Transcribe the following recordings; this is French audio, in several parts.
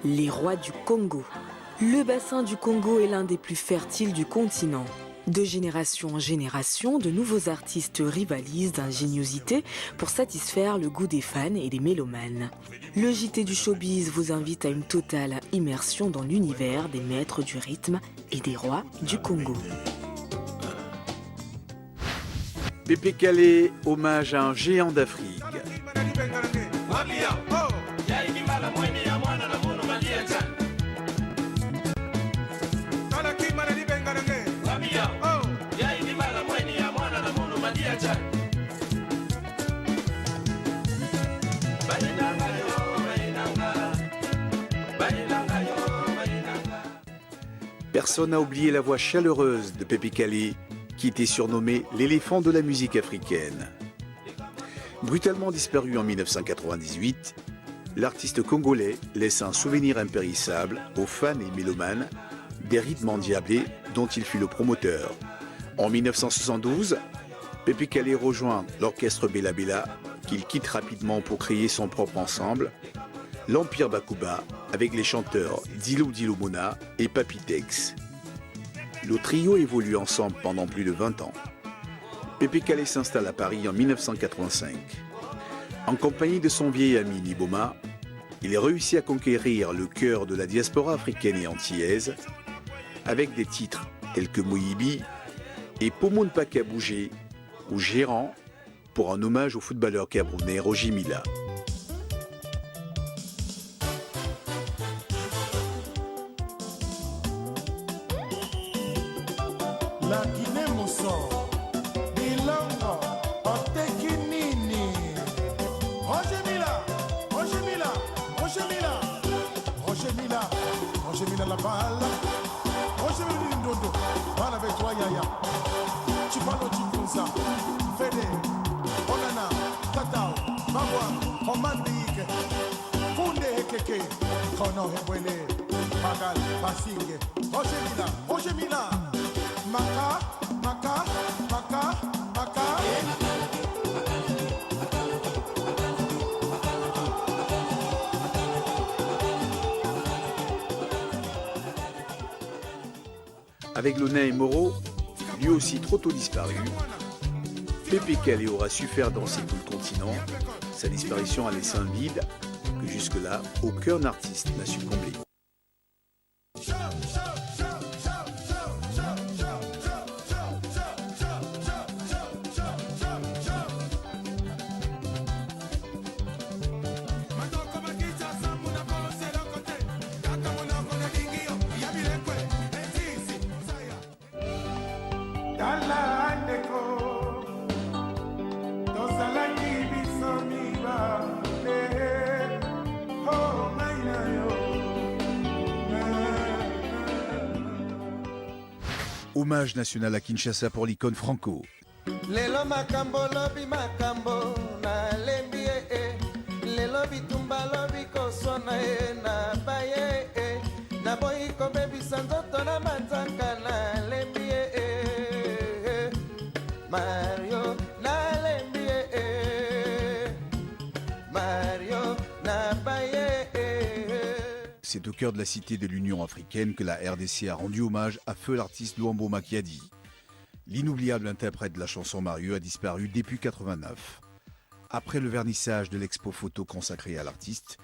Les rois du Congo. Le bassin du Congo est l'un des plus fertiles du continent. De génération en génération, de nouveaux artistes rivalisent d'ingéniosité pour satisfaire le goût des fans et des mélomanes. Le JT du showbiz vous invite à une totale immersion dans l'univers des maîtres du rythme et des rois du Congo. Pépé Calé, hommage à un géant d'Afrique. Personne n'a oublié la voix chaleureuse de Pépé Calé, qui était surnommé l'éléphant de la musique africaine. Brutalement disparu en 1998, l'artiste congolais laisse un souvenir impérissable aux fans et mélomanes des rythmes endiablés dont il fut le promoteur. En 1972, Pépé Calé rejoint l'orchestre Bella Bella, qu'il quitte rapidement pour créer son propre ensemble, l'Empire Bakuba, avec les chanteurs Dilo Dilo Mona et Papy Tex. Le trio évolue ensemble pendant plus de 20 ans. Pépé Calé s'installe à Paris en 1985. En compagnie de son vieil ami Niboma, il réussit à conquérir le cœur de la diaspora africaine et antillaise avec des titres tels que Moyibi et Pomone Paka Bougé ou Gérant pour un hommage au footballeur camerounais Roger Mila. La Guinée Mousson, Bilongo, Oteki Nini, Roger Mila, Roger Mila, Roger Mila, Roger Mila, Roger Mila la balle, Roger Mila Ndondo, balle avec toi Yaya, Chipalo Chikunza, Fede, Onana, Tatao, Mawa, Romandique, Funde Hekeke, Kono Hebwele, Magal, Basinge, Roger Mila, Maka, Maka, Maka, Maka. Avec le nain Moro, lui aussi trop tôt disparu, Pépé Calé aura su faire danser tout le continent. Sa disparition a laissé un vide que jusque-là, aucun artiste n'a su combler. Hommage national à Kinshasa pour l'icône Franco. Lelo makambo lobi makambo na lembi lelo bitumba lobi kosona na baye na boyi ko bebi sanzoto na manzaka na lembi Mario na lembi Mario na baye. C'est au cœur de la cité de l'Union africaine que la RDC a rendu hommage à feu l'artiste Luambo Makiadi. L'inoubliable interprète de la chanson Mario a disparu depuis 1989. Après le vernissage de l'expo photo consacrée à l'artiste,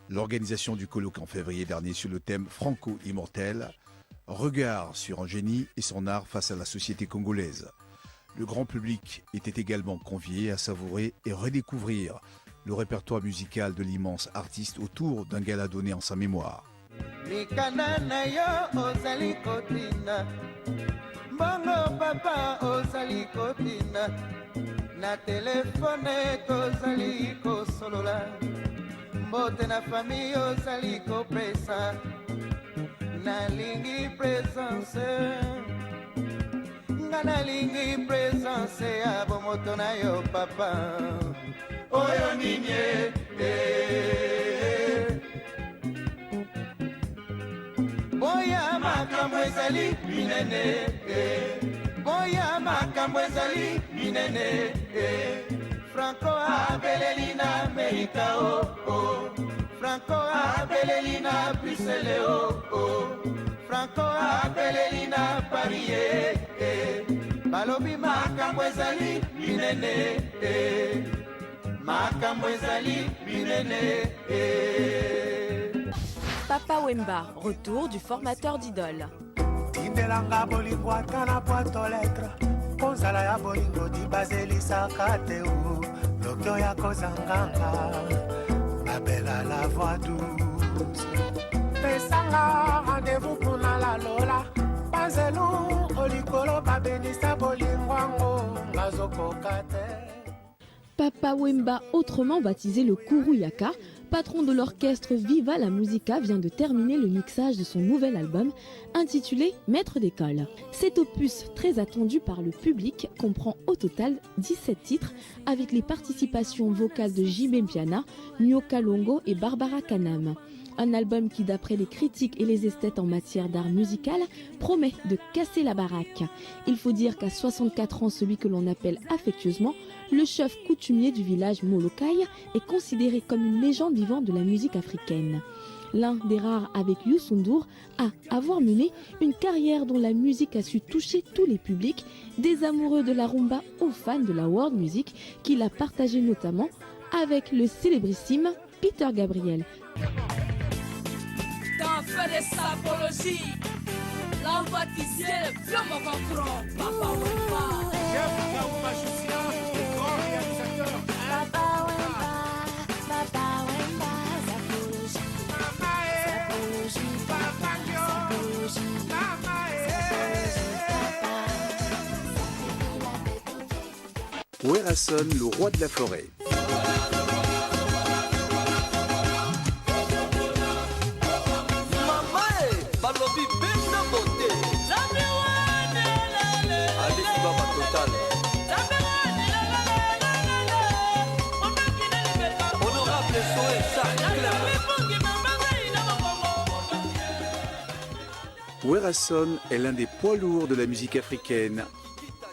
l'organisation du colloque en février dernier sur le thème Franco immortel, regard sur un génie et son art face à la société congolaise. Le grand public était également convié à savourer et redécouvrir le répertoire musical de l'immense artiste autour d'un gala donné en sa mémoire. Mikana na yo ozali kotina Bongo papa ozali kotina Na telefone tozali kosolola Mbote na famille ozali kopesa Na lingi presence Nga na lingi presence ya bomoto na yo papa Oyo ninye Boya makambo ezali minene Boya makambo ezali minene Franco abeleli na Amerika Franco abeleli na Bruxelles Franco abeleli na Paris balobi makambo ezali minene makambo ezali minene Papa Wemba, retour du formateur d'Idole. tindelanga bolingo ata na boîte aux lettres kozala ya bolingo dibazelisaka te dokto ya kozanganga babela la voix douce pesanga rendez-vous mpona la lola banzelu olikolo babenisa bolingo yango ngazokoka te. Papa Wemba, autrement baptisé le Kourou Yaka, patron de l'orchestre Viva la Musica, vient de terminer le mixage de son nouvel album intitulé Maître d'école. Cet opus très attendu par le public comprend au total 17 titres avec les participations vocales de J.B. Mpiana, Nyoka Longo et Barbara Kanam. Un album qui, d'après les critiques et les esthètes en matière d'art musical, promet de casser la baraque. Il faut dire qu'à 64 ans, celui que l'on appelle affectueusement le chef coutumier du village Molokai est considéré comme une légende vivante de la musique africaine. L'un des rares avec Youssou N'Dour à avoir mené une carrière dont la musique a su toucher tous les publics, des amoureux de la rumba aux fans de la world music, qu'il a partagé notamment avec le célébrissime Peter Gabriel. T'en fais des sapologies, l'envoie-t-il, viens mon concron, Papa Wemba. Papa Wemba, sapologie, sapologie, sapologie, Werason, le roi de la forêt. Werason est l'un des poids lourds de la musique africaine.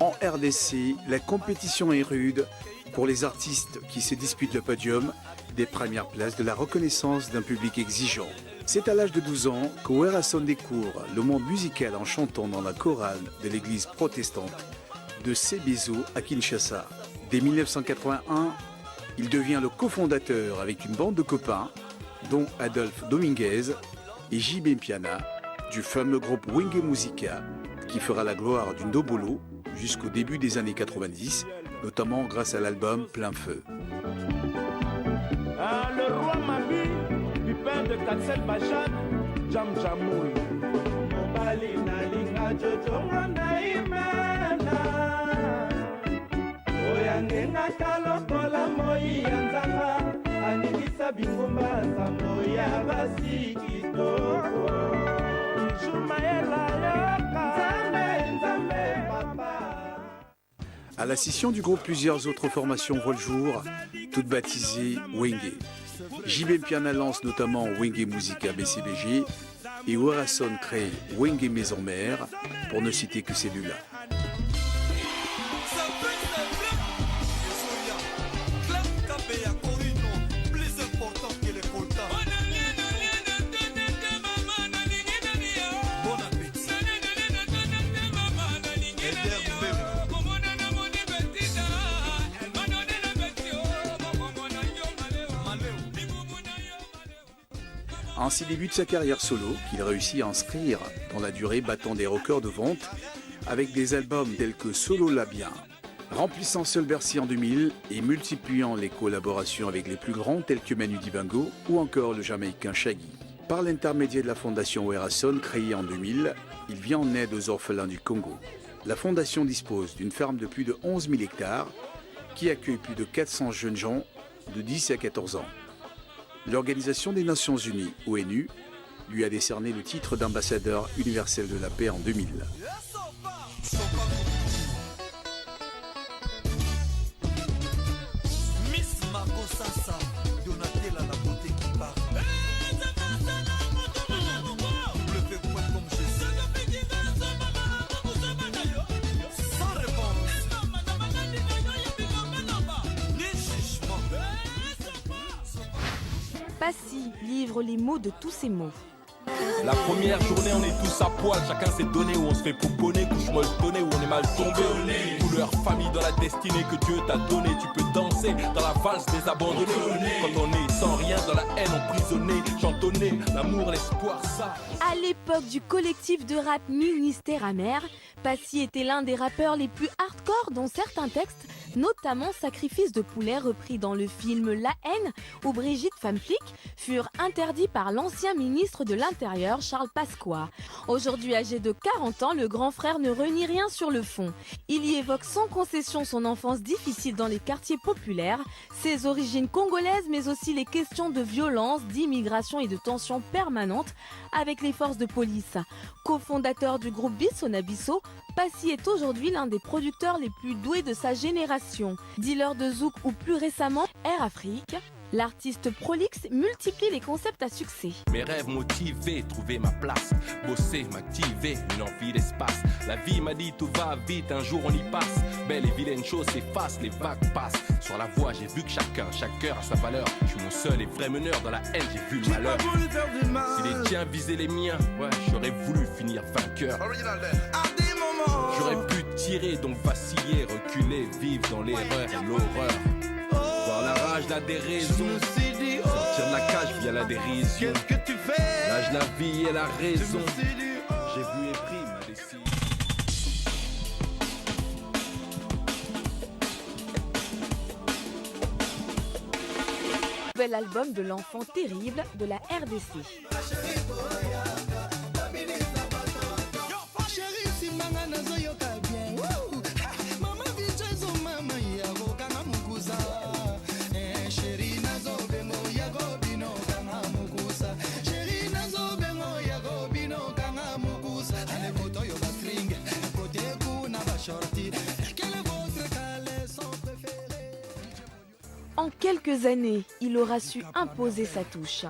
En RDC, la compétition est rude pour les artistes qui se disputent le podium des premières places de la reconnaissance d'un public exigeant. C'est à l'âge de 12 ans que Werason découvre le monde musical en chantant dans la chorale de l'église protestante de Sébizo à Kinshasa. Dès 1981, il devient le cofondateur avec une bande de copains, dont Adolphe Dominguez et J.B. Mpiana, du fameux groupe Wenge Musica, qui fera la gloire du Ndobolo jusqu'au début des années 90, notamment grâce à l'album Plein Feu. Le roi Mabi, du père de Katsel Bachan, Jam Jamoul. Mobali nalinga jojo mwana imena Oyangenga kalokola moi yanzanga Anilisa bingumba zambo ya basi kitoko À la scission du groupe, plusieurs autres formations voient le jour, toutes baptisées Wenge. J.B. Mpiana lance notamment Wenge Musica BCBG et Werason crée Wenge Maison Mère, pour ne citer que celui-là. Ainsi débute sa carrière solo, qu'il réussit à inscrire dans la durée, battant des records de vente avec des albums tels que Solo La Bien, remplissant Seul Bercy en 2000 et multipliant les collaborations avec les plus grands tels que Manu Dibango ou encore le Jamaïcain Shaggy. Par l'intermédiaire de la fondation Werason, créée en 2000, il vient en aide aux orphelins du Congo. La fondation dispose d'une ferme de plus de 11 000 hectares qui accueille plus de 400 jeunes gens de 10 à 14 ans. L'Organisation des Nations Unies, ONU, lui a décerné le titre d'ambassadeur universel de la paix en 2000. Passy, livre les mots de tous ces mots. La première journée on est tous à poil, chacun s'est donné où on se fait pouponner, couche molletonnée où on est mal tombé. Couleur famille dans la destinée que Dieu t'a donnée. Tu peux danser dans la valse des abandonnés. Quand on est sans rien dans la haine emprisonnée, chantonner l'amour, l'espoir, ça. À l'époque du collectif de rap Ministère Amer, Passy était l'un des rappeurs les plus hardcore dont certains textes, notamment Sacrifice de poulet repris dans le film La haine ou Brigitte femme flic, furent interdits par l'ancien ministre de l'Intérieur Charles Pasqua. Aujourd'hui âgé de 40 ans, le grand frère ne renie rien sur le fond. Il y évoque sans concession son enfance difficile dans les quartiers populaires, ses origines congolaises mais aussi les questions de violence, d'immigration et de tensions permanentes avec les forces de police. Cofondateur du groupe Bissonabisso, Passy est aujourd'hui l'un des producteurs les plus doués de sa génération. Dealer de zouk ou plus récemment Air Afrique, l'artiste prolixe multiplie les concepts à succès. Mes rêves motivés, trouver ma place, bosser, m'activer, une envie d'espace. La vie m'a dit tout va vite, un jour on y passe. Belle et vilaine chose s'efface, les vagues passent. Sur la voie j'ai vu que chacun a sa valeur. Je suis mon seul et vrai meneur, dans la haine j'ai vu le malheur. Si les tiens visaient les miens, ouais, j'aurais voulu finir vainqueur. J'aurais pu tirer, donc vaciller, reculer, vivre dans l'erreur et l'horreur. Voir la rage, la déraison, sortir de la cage via la dérision. Qu'est-ce que tu fais? L'âge, la vie et la raison. J'ai vu et pris ma décision. Nouvel album de l'enfant terrible de la RDC. En quelques années, il aura su imposer sa touche.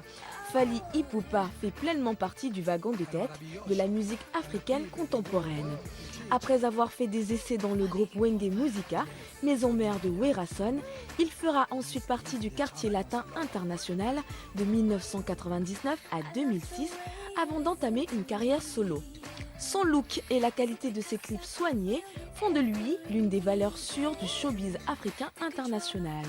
Fally Ipupa fait pleinement partie du wagon de tête de la musique africaine contemporaine. Après avoir fait des essais dans le groupe Wenge Musica, maison mère de Werason, il fera ensuite partie du quartier latin international de 1999 à 2006 avant d'entamer une carrière solo. Son look et la qualité de ses clips soignés font de lui l'une des valeurs sûres du showbiz africain international.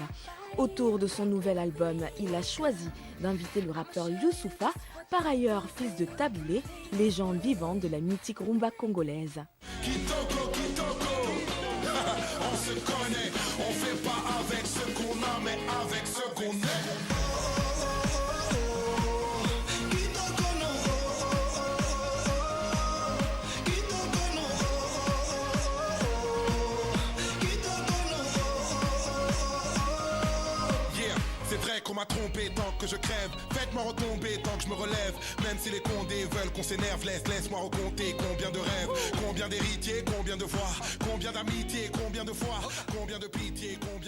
Autour de son nouvel album, il a choisi d'inviter le rappeur Youssoupha, par ailleurs fils de Tabilé, légende vivante de la mythique rumba congolaise. Kitoko, Kitoko, on se connaît, on fait pas avec ce qu'on a, mais avec ce qu'on est. Qu'on m'a trompé tant que je crève. Faites-moi retomber tant que je me relève. Même si les condés veulent qu'on s'énerve, laisse-moi raconter combien de rêves, combien d'héritiers, combien de voix, combien d'amitié, combien de foi, combien de pitié, combien